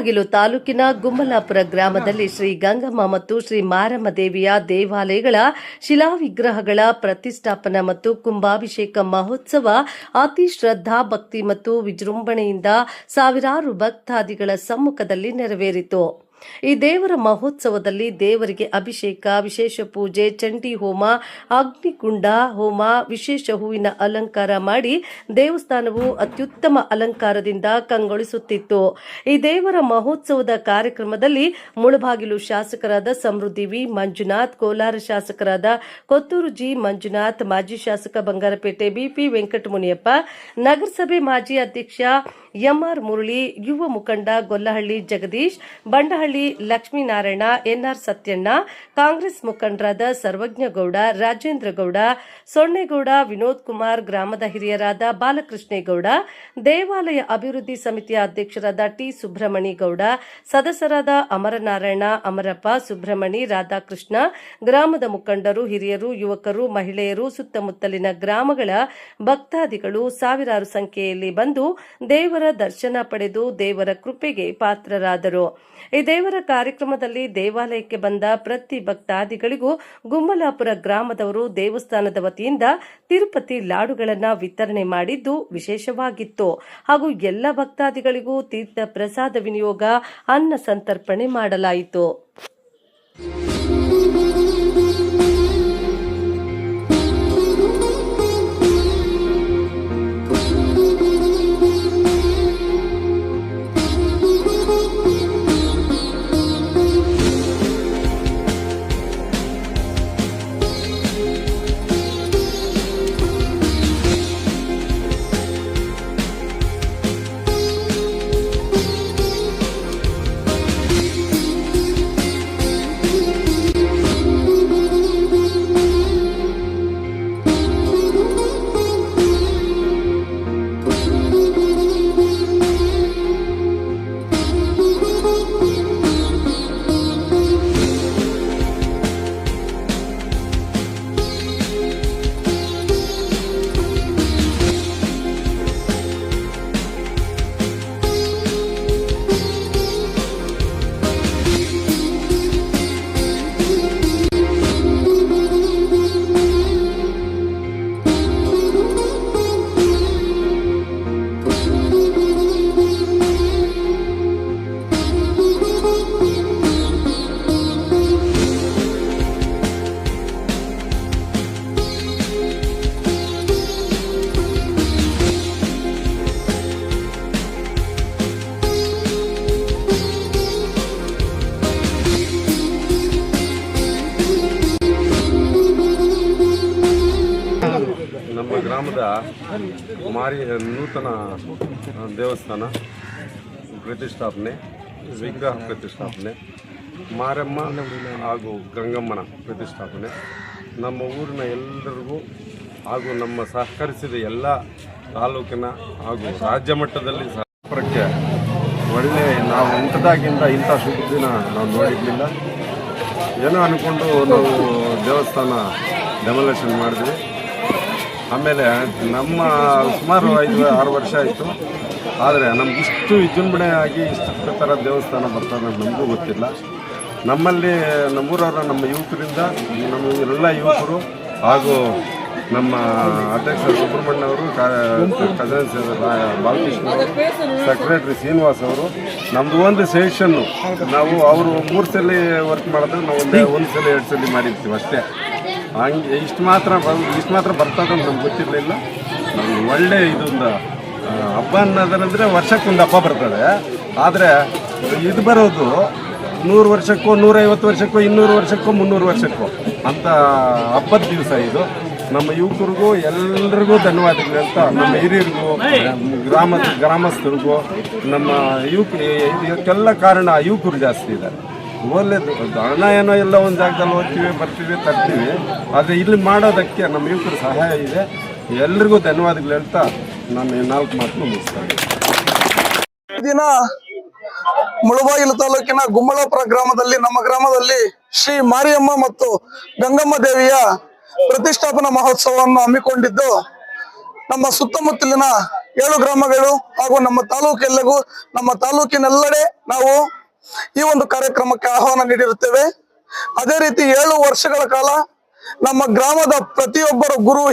ಮುಳಬಾಗಿಲು ತಾಲೂಕಿನ ಗುಮ್ಮಲಾಪುರ ಗ್ರಾಮದಲ್ಲಿ ಶ್ರೀ ಗಂಗಮ್ಮ ಮತ್ತು ಶ್ರೀ ಮಾರಮ್ಮ ದೇವಿಯ ದೇವಾಲಯಗಳ ಶಿಲಾವಿಗ್ರಹಗಳ ಪ್ರತಿಷ್ಠಾಪನಾ ಮತ್ತು ಕುಂಭಾಭಿಷೇಕ ಮಹೋತ್ಸವ ಅತಿ ಶ್ರದ್ಧಾ ಭಕ್ತಿ ಮತ್ತು ವಿಜೃಂಭಣೆಯಿಂದ ಸಾವಿರಾರು ಭಕ್ತಾದಿಗಳ ಸಮ್ಮುಖದಲ್ಲಿ ನೆರವೇರಿತು. ಈ ದೇವರ ಮಹೋತ್ಸವದಲ್ಲಿ ದೇವರಿಗೆ ಅಭಿಷೇಕ, ವಿಶೇಷ ಪೂಜೆ, ಚಂಡಿ ಹೋಮ, ಅಗ್ನಿಕುಂಡ ಹೋಮ, ವಿಶೇಷ ಹೂವಿನ ಅಲಂಕಾರ ಮಾಡಿ ದೇವಸ್ಥಾನವು ಅತ್ಯುತ್ತಮ ಅಲಂಕಾರದಿಂದ ಕಂಗೊಳಿಸುತ್ತಿತ್ತು. ಈ ದೇವರ ಮಹೋತ್ಸವದ ಕಾರ್ಯಕ್ರಮದಲ್ಲಿ ಮುಳಬಾಗಿಲು ಶಾಸಕರಾದ ಸಮೃದ್ಧಿ ವಿ ಮಂಜುನಾಥ್, ಕೋಲಾರ ಶಾಸಕರಾದ ಕೊತ್ತೂರು ಜಿ ಮಂಜುನಾಥ್, ಮಾಜಿ ಶಾಸಕ ಬಂಗಾರಪೇಟೆ ಬಿಪಿ ವೆಂಕಟಮುನಿಯಪ್ಪ, ನಗರಸಭೆ ಮಾಜಿ ಅಧ್ಯಕ್ಷ ಎಂಆರ್ ಮುರಳಿ, ಯುವ ಮುಖಂಡ ಗೊಲ್ಲಹಳ್ಳಿ ಜಗದೀಶ್, ಬಂಡಹಳ್ಳಿ ಲಕ್ಷ್ಮೀನಾರಾಯಣ, ಎನ್ಆರ್ ಸತ್ಯಣ್ಣ, ಕಾಂಗ್ರೆಸ್ ಮುಖಂಡರಾದ ಸರ್ವಜ್ಞಗೌಡ, ರಾಜೇಂದ್ರ ಗೌಡ, ಸೊನ್ನೇಗೌಡ, ವಿನೋದ್ ಕುಮಾರ್, ಗ್ರಾಮದ ಹಿರಿಯರಾದ ಬಾಲಕೃಷ್ಣೇಗೌಡ, ದೇವಾಲಯ ಅಭಿವೃದ್ಧಿ ಸಮಿತಿಯ ಅಧ್ಯಕ್ಷರಾದ ಟಿ ಸುಬ್ರಹ್ಮಣಿಗೌಡ, ಸದಸ್ಯರಾದ ಅಮರನಾರಾಯಣ, ಅಮರಪ್ಪ, ಸುಬ್ರಹ್ಮಣಿ, ರಾಧಾಕೃಷ್ಣ, ಗ್ರಾಮದ ಮುಖಂಡರು, ಹಿರಿಯರು, ಯುವಕರು, ಮಹಿಳೆಯರು, ಸುತ್ತಮುತ್ತಲಿನ ಗ್ರಾಮಗಳ ಭಕ್ತಾದಿಗಳು ಸಾವಿರಾರು ಸಂಖ್ಯೆಯಲ್ಲಿ ಬಂದು ದೇವರ ದರ್ಶನ ಪಡೆದು ದೇವರ ಕೃಪೆಗೆ ಪಾತ್ರರಾದರು. ಈ ದೇವರ ಕಾರ್ಯಕ್ರಮದಲ್ಲಿ ದೇವಾಲಯಕ್ಕೆ ಬಂದ ಪ್ರತಿ ಭಕ್ತಾದಿಗಳಿಗೂ ಗುಮ್ಮಲಾಪುರ ಗ್ರಾಮದವರು ದೇವಸ್ಥಾನದ ವತಿಯಿಂದ ತಿರುಪತಿ ಲಾಡುಗಳನ್ನು ವಿತರಣೆ ಮಾಡಿದ್ದು ವಿಶೇಷವಾಗಿತ್ತು. ಹಾಗೂ ಎಲ್ಲ ಭಕ್ತಾದಿಗಳಿಗೂ ತೀರ್ಥ ಪ್ರಸಾದ ವಿನಿಯೋಗ, ಅನ್ನ ಸಂತರ್ಪಣೆ ಮಾಡಲಾಯಿತು. ನಮ್ಮ ಗ್ರಾಮದ ನೂತನ ದೇವಸ್ಥಾನ ಪ್ರತಿಷ್ಠಾಪನೆ, ವಿಗ್ರಹ ಪ್ರತಿಷ್ಠಾಪನೆ, ಮಾರಮ್ಮ ಹಾಗೂ ಗಂಗಮ್ಮನ ಪ್ರತಿಷ್ಠಾಪನೆ ನಮ್ಮ ಊರಿನ ಎಲ್ಲರಿಗೂ ಹಾಗೂ ನಮ್ಮ ಸಹಕರಿಸಿದ ಎಲ್ಲ ತಾಲೂಕಿನ ಹಾಗೂ ರಾಜ್ಯ ಮಟ್ಟದಲ್ಲಿ ಸಹಕಾರಕ್ಕೆ ಒಳ್ಳೆ ನಾವು ಇಂಥದಾಗಿಂದ ಇಂಥ ಶುಭ ದಿನ ನಾವು ನೋಡಿರಲಿಲ್ಲ. ಏನೋ ಅಂದ್ಕೊಂಡು ನಾವು ದೇವಸ್ಥಾನ ಡೆಮೊಲೇಷನ್ ಮಾಡಿದ್ವಿ. ಆಮೇಲೆ ನಮ್ಮ ಸುಮಾರು 5-6 ವರ್ಷ ಆಯಿತು. ಆದರೆ ನಮ್ಗೆ ಇಷ್ಟು ವಿಜೃಂಭಣೆಯಾಗಿ ಇಷ್ಟು ಥರ ದೇವಸ್ಥಾನ ಬರ್ತಾರೆ ನಮಗೂ ಗೊತ್ತಿಲ್ಲ. ನಮ್ಮಲ್ಲಿ ನಮ್ಮೂರವರ ನಮ್ಮ ಯುವಕರಿಂದ ನಮ್ಮ ಎಲ್ಲ ಯುವಕರು ಹಾಗೂ ನಮ್ಮ ಅಧ್ಯಕ್ಷ ಸುಬ್ರಹ್ಮಣ್ಯ ಅವರು, ಖಜಾನ್ಸಿ ಬಾಲಕೃಷ್ಣ ಅವರು, ಸೆಕ್ರೆಟರಿ ಶ್ರೀನಿವಾಸ್ ಅವರು, ನಮ್ಮದು ಒಂದು ಸೆಷನ್ನು ನಾವು ಅವರು 3 ಸಲ ವರ್ಕ್ ಮಾಡಿದ್ರೆ ನಾವು 1 ಸಲ 2 ಸಲ ಮಾಡಿರ್ತೀವಿ ಅಷ್ಟೇ. ಹಂಗೆ ಇಷ್ಟು ಮಾತ್ರ ಬರ್ತದಂತ ನಮ್ಗೆ ಗೊತ್ತಿರಲಿಲ್ಲ. ನಮ್ಗೆ ಒಳ್ಳೆ ಇದೊಂದು ಹಬ್ಬ ಅನ್ನೋದಂದರೆ ವರ್ಷಕ್ಕೊಂದು ಹಬ್ಬ ಬರ್ತದೆ. ಆದರೆ ಇದು ಬರೋದು 100 ವರ್ಷಕ್ಕೋ, 150 ವರ್ಷಕ್ಕೋ, 200 ವರ್ಷಕ್ಕೋ, 300 ವರ್ಷಕ್ಕೋ ಅಂತ ಹಬ್ಬದ ದಿವಸ ಇದು. ನಮ್ಮ ಯುವಕರಿಗೂ ಎಲ್ಲರಿಗೂ ಧನ್ಯವಾದಗಳು ಹೇಳ್ತಾ, ನಮ್ಮ ಹಿರಿಯರಿಗೂ, ಗ್ರಾಮಸ್ಥರಿಗೂ, ನಮ್ಮ ಇದಕ್ಕೆಲ್ಲ ಕಾರಣ ಯುವಕರು ಜಾಸ್ತಿ ಇದ್ದಾರೆ. ಒಳ್ಳೆಯದು ಹಣ ಏನೋ ಎಲ್ಲ ಒಂದು ಜಾಗದಲ್ಲಿ ಹೋಗ್ತೀವಿ, ಬರ್ತೀವಿ, ತರ್ತೀವಿ. ಆದರೆ ಇಲ್ಲಿ ಮಾಡೋದಕ್ಕೆ ನಮ್ಮ ಯುವಕರ ಸಹಾಯ ಇದೆ. ಎಲ್ರಿಗೂ ಧನ್ಯವಾದಗಳು ಹೇಳ್ತಾ ನಾನು 4 ಮಾತನ್ನು ಮುಗಿಸ್ತೇನೆ. ದಿನ ಮುಳಬಾಗಿಲು ತಾಲೂಕಿನ ಗುಮ್ಮಲಾಪುರ ಗ್ರಾಮದಲ್ಲಿ, ನಮ್ಮ ಗ್ರಾಮದಲ್ಲಿ ಶ್ರೀ ಮಾರಿಯಮ್ಮ ಮತ್ತು ಗಂಗಮ್ಮ ದೇವಿಯ ಪ್ರತಿಷ್ಠಾಪನಾ ಮಹೋತ್ಸವವನ್ನು ಹಮ್ಮಿಕೊಂಡಿದ್ದು, ನಮ್ಮ ಸುತ್ತಮುತ್ತಲಿನ 7 ಗ್ರಾಮಗಳು ಹಾಗೂ ನಮ್ಮ ತಾಲೂಕೆಲ್ಲಗೂ ನಮ್ಮ ತಾಲೂಕಿನೆಲ್ಲೆಡೆ ನಾವು ಈ ಒಂದು ಕಾರ್ಯಕ್ರಮಕ್ಕೆ ಆಹ್ವಾನ ನೀಡಿರುತ್ತೇವೆ. ಅದೇ ರೀತಿ 7 ವರ್ಷಗಳ ಕಾಲ ನಮ್ಮ ಗ್ರಾಮದ ಪ್ರತಿಯೊಬ್ಬರು ಗುರು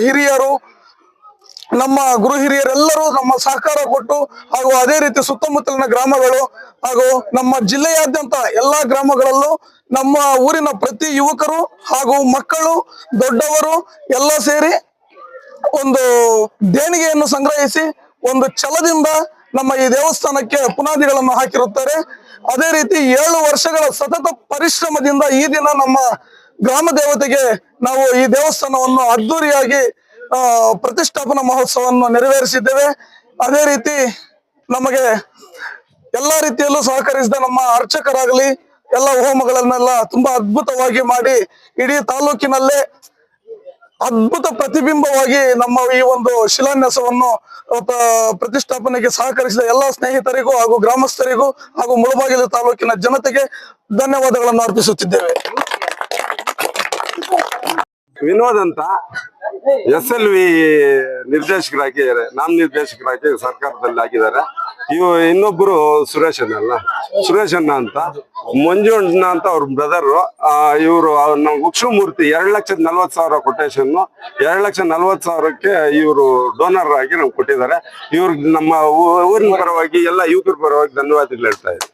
ಹಿರಿಯರೆಲ್ಲರೂ ನಮ್ಮ ಸಹಕಾರ ಕೊಟ್ಟು ಹಾಗೂ ಅದೇ ರೀತಿ ಸುತ್ತಮುತ್ತಲಿನ ಗ್ರಾಮಗಳು ಹಾಗೂ ನಮ್ಮ ಜಿಲ್ಲೆಯಾದ್ಯಂತ ಎಲ್ಲಾ ಗ್ರಾಮಗಳಲ್ಲೂ ನಮ್ಮ ಊರಿನ ಪ್ರತಿ ಯುವಕರು ಹಾಗೂ ಮಕ್ಕಳು ದೊಡ್ಡವರು ಎಲ್ಲ ಸೇರಿ ಒಂದು ದೇಣಿಗೆಯನ್ನು ಸಂಗ್ರಹಿಸಿ ಒಂದು ಛಲದಿಂದ ನಮ್ಮ ಈ ದೇವಸ್ಥಾನಕ್ಕೆ ಪುನಾದಿಗಳನ್ನು ಹಾಕಿರುತ್ತಾರೆ. ಅದೇ ರೀತಿ 7 ವರ್ಷಗಳ ಸತತ ಪರಿಶ್ರಮದಿಂದ ಈ ದಿನ ನಮ್ಮ ಗ್ರಾಮ ದೇವತೆಗೆ ನಾವು ಈ ದೇವಸ್ಥಾನವನ್ನು ಅದ್ದೂರಿಯಾಗಿ ಪ್ರತಿಷ್ಠಾಪನಾ ಮಹೋತ್ಸವವನ್ನು ನೆರವೇರಿಸಿದ್ದೇವೆ. ಅದೇ ರೀತಿ ನಮಗೆ ಎಲ್ಲಾ ರೀತಿಯಲ್ಲೂ ಸಹಕರಿಸಿದ ನಮ್ಮ ಅರ್ಚಕರಾಗಲಿ ಎಲ್ಲ ಹೋಮಗಳನ್ನೆಲ್ಲ ತುಂಬಾ ಅದ್ಭುತವಾಗಿ ಮಾಡಿ ಇಡೀ ತಾಲೂಕಿನಲ್ಲೇ ಅದ್ಭುತ ಪ್ರತಿಬಿಂಬವಾಗಿ ನಮ್ಮ ಈ ಒಂದು ಶಿಲಾನ್ಯಾಸವನ್ನು ಪ್ರತಿಷ್ಠಾಪನೆಗೆ ಸಹಕರಿಸಿದ ಎಲ್ಲ ಸ್ನೇಹಿತರಿಗೂ ಹಾಗೂ ಗ್ರಾಮಸ್ಥರಿಗೂ ಹಾಗೂ ಮುಳಬಾಗಿಲು ತಾಲೂಕಿನ ಜನತೆಗೆ ಧನ್ಯವಾದಗಳನ್ನು ಅರ್ಪಿಸುತ್ತಿದ್ದೇವೆ. ವಿನೋದ್ ಅಂತ SLV ನಿರ್ದೇಶಕರಾಗಿ ನಾಮನಿರ್ದೇಶಕರಾಗಿ ಸರ್ಕಾರದಲ್ಲಿ ಆಗಿದ್ದಾರೆ. ಇನ್ನೊಬ್ರು ಸುರೇಶ್ ಅಣ್ಣ ಅಂತ ಮಂಜುಣ್ಣ ಅಂತ ಅವ್ರ ಬ್ರದರ್. ಇವರು ನಮ್ಮ ಉಕ್ಷುಮೂರ್ತಿ 2,40,000 ಕೊಟೇಶನ್ 2,40,000ಕ್ಕೆ ಇವರು ಡೋನರ್ ಆಗಿ ನಮ್ಗೆ ಕೊಟ್ಟಿದ್ದಾರೆ. ಇವ್ರಿಗೆ ನಮ್ಮ ಊರಿನ ಪರವಾಗಿ ಎಲ್ಲ ಯುವಕರ ಪರವಾಗಿ ಧನ್ಯವಾದಗಳು ಹೇಳ್ತಾ ಇದ್ದಾರೆ.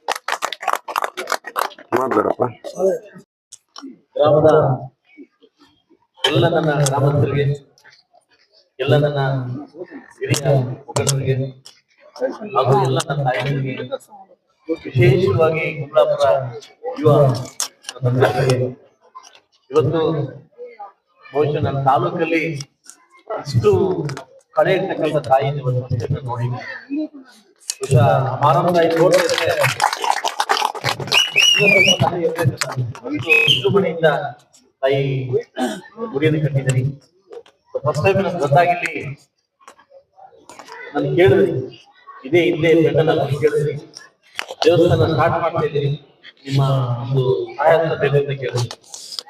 ಮಾಡ್ಬೇಡಪ್ಪ. ಗ್ರಾಮದ ಎಲ್ಲ ನನ್ನ ಗ್ರಾಮಸ್ಥರಿಗೆ, ಎಲ್ಲ ನನ್ನ ಹಿರಿಯ ಮುಖಂಡರಿಗೆ ಹಾಗೂ ಎಲ್ಲ ನನ್ನ ತಾಯಿಗಳಿಗೆ, ವಿಶೇಷವಾಗಿ ಕುಂದಾಪುರ ಯುವ ತಂಡಗಳಿಗೆ ಇವತ್ತು ಬಹುಶಃ ನನ್ನ ತಾಲೂಕಲ್ಲಿ ಇಷ್ಟು ಕಡೆ ಇರ್ತಕ್ಕಂಥ ತಾಯಿ ನೋಡಿ ಬಹುಶಃ ಮಾರಮ್ಮ ತಾಯಿ ನೋಡ್ತಿದ್ರೆ ಇಷ್ಟು ಮನೆಯಿಂದ ತಾಯಿ ಗುಡಿಯನ್ನು ಕಟ್ಟಿದ್ದೀನಿ. ಫಸ್ಟ್ ಟೈಮ್ ನನ್ಗೆ ಗೊತ್ತಾಗಿಲ್ಲಿ ನಾನು ಕೇಳಿದ್ರಿ, ಇದೇ ಬೆಂಡಲ್ಲಿ ಕೇಳಿದ್ರಿ, ದೇವಸ್ಥಾನ ಸ್ಟಾರ್ಟ್ ಮಾಡ್ತಾ ಇದ್ದೀರಿ, ನಿಮ್ಮ ಒಂದು ಸಹಾಯ ಬೇಕು ಅಂತ ಕೇಳಿದ್ರಿ.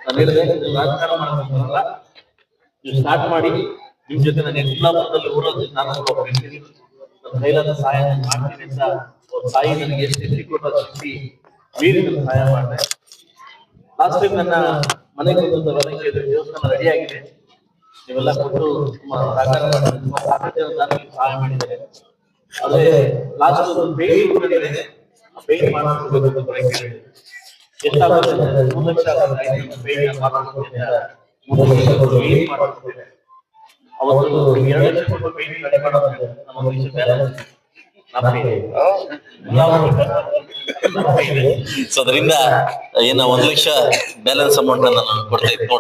ನಾನು ಹೇಳಿದೆ, ನೀವು ರಾಜಕಾರಣ ಮಾಡೋದಲ್ಲ, ನೀವು ಸ್ಟಾರ್ಟ್ ಮಾಡಿ, ನಿಮ್ ಜೊತೆ ನಾನು ಕುಂದಾಪುರದಲ್ಲಿ ಊರಲ್ಲಿ ನಾನು ಹೋಗ್ತೀನಿ, ನನ್ನ ಕೈಲಾದ ಸಹಾಯ ಮಾಡ್ತೀನಿ ಅಂತ ತಾಯಿ ನನಗೆ ಎಷ್ಟು ಶಕ್ತಿ ಕೊಟ್ಟ ಶಕ್ತಿ ಮೀರಿ ನನ್ನ ಸಹಾಯ ಮಾಡಿದೆ. ಲಾಸ್ಟ್ ಟೈಮ್ ನನ್ನ ಮನೆಗೆ ದೇವಸ್ಥಾನ ರೆಡಿ ಆಗಿದೆ, ನೀವೆಲ್ಲ ಕೊಟ್ಟು ತುಂಬಾ ಸಹಕಾರ ಮಾಡಿ ಸಹಾಯ ಮಾಡಿದ್ದಾರೆ. ಆದ್ರೆ ಲಾಸ್ಟ್ ಪೇಂಟ್ ಮಾಡಬೇಕು ಎಷ್ಟಾಗುತ್ತೆ 3 ಲಕ್ಷ ಅವತ್ತು 2 ಲಕ್ಷ ಕೊಟ್ಟು ಪೇಂಟ್ ರೆಡಿ ಮಾಡೋದು ನಮ್ಮ ಸೊ ಅದರಿಂದ ಏನ 1 ಲಕ್ಷ ಬ್ಯಾಲೆನ್ಸ್ ಅಮೌಂಟ್ ನಾನು ಕೊಡ್ತಾ ಇತ್ತು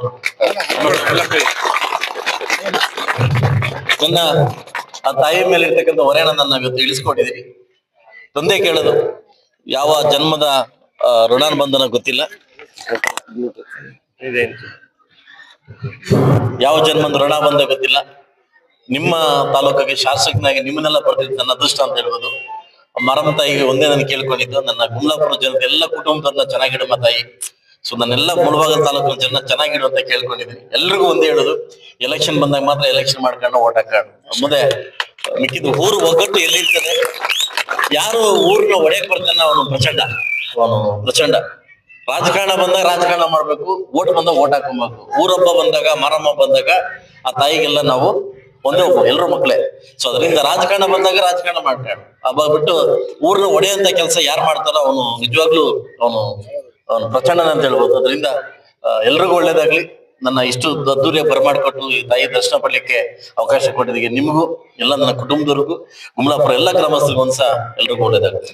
ನನ್ನ ಆ ತಾಯಿ ಮೇಲೆ ಇರ್ತಕ್ಕಂಥ ಹೊರೆನ ನಾನು ಇವತ್ತು ಇಳಿಸ್ಕೊಟ್ಟಿದ್ದೀನಿ. ತಂದೆ ಕೇಳೋದು ಯಾವ ಜನ್ಮದ ಋಣಾನುಬಂಧನ ಗೊತ್ತಿಲ್ಲ, ಯಾವ ಜನ್ಮದ ಋಣ ಬಂದ ಗೊತ್ತಿಲ್ಲ. ನಿಮ್ಮ ತಾಲೂಕಿಗೆ ಶಾಸಕನಾಗಿ ನಿಮ್ಮನ್ನೆಲ್ಲ ಬರ್ತಿದ್ದು ನನ್ನ ಅದೃಷ್ಟ ಅಂತ ಹೇಳ್ಬೋದು. ಮಾರಮ್ಮ ತಾಯಿಗೆ ಒಂದೇ ನಾನು ಕೇಳ್ಕೊಂಡಿದ್ದು, ನನ್ನ ಕುಂದಾಪುರ ಜನತೆ ಎಲ್ಲ ಕುಟುಂಬದನ್ನ ಚೆನ್ನಾಗಿಡುವ ತಾಯಿ. ಸೊ ನನ್ನೆಲ್ಲ ಮುಳಬಾಗಿಲು ತಾಲೂಕಿನ ಜನ ಚೆನ್ನಾಗಿಡು ಅಂತ ಕೇಳ್ಕೊಂಡಿದ್ದೀನಿ. ಎಲ್ರಿಗೂ ಒಂದೇ ಹೇಳುದು, ಎಲೆಕ್ಷನ್ ಬಂದಾಗ ಮಾತ್ರ ಎಲೆಕ್ಷನ್ ಮಾಡ್ಕೊಂಡು ಓಟ್ ಹಾಕೊಂಡು ಮುಂದೆ ಮಿಕ್ಕಿದ್ದು ಊರು ಒಗ್ಗಟ್ಟು ಎಲ್ಲಿರ್ತದೆ. ಯಾರು ಊರ್ನ ಒಡೆಯಕ್ ಬರ್ತಾನೆ ಅವನು ಪ್ರಚಂಡ. ರಾಜಕಾರಣ ಬಂದಾಗ ರಾಜಕಾರಣ ಮಾಡ್ಬೇಕು, ಓಟ್ ಬಂದಾಗ ಓಟ್ ಹಾಕೊಬೇಕು. ಊರಬ್ಬ ಬಂದಾಗ ಮಾರಮ್ಮ ಬಂದಾಗ ಆ ತಾಯಿಗೆಲ್ಲ ನಾವು ಒಂದೇ ಒಬ್ಬ ಎಲ್ಲರೂ ಮಕ್ಕಳೇ. ಸೊ ಅದರಿಂದ ರಾಜಕಾರಣ ಬಂದಾಗ ರಾಜಕಾರಣ ಮಾಡ್ಕೊಂಡು ಹಬ್ಬ ಬಿಟ್ಟು ಊರ್ನ ಒಡೆಯಂತ ಕೆಲಸ ಯಾರು ಮಾಡ್ತಾರೋ ಅವನು ನಿಜವಾಗ್ಲೂ ಅವನು ಪ್ರಚಂಡನ ಅಂತ ಹೇಳ್ಬೋದು. ಅದರಿಂದ ಎಲ್ರಿಗೂ ಒಳ್ಳೇದಾಗ್ಲಿ. ನನ್ನ ಇಷ್ಟು ಅದ್ದೂರಿಯ ಬರಮಾಡಿಕೊಟ್ಟು ಈ ತಾಯಿ ದರ್ಶನ ಪಡ್ಲಿಕ್ಕೆ ಅವಕಾಶ ಕೊಟ್ಟಿದ್ದಕ್ಕೆ ನಿಮಗೂ ಎಲ್ಲ ನನ್ನ ಕುಟುಂಬದವ್ರಿಗೂ ಕುಮಲಾಪುರ ಎಲ್ಲ ಗ್ರಾಮಸ್ಥರಿಗೂ ಒಂದ್ಸ ಎಲ್ರಿಗೂ ಒಳ್ಳೇದಾಗ್ಲಿ.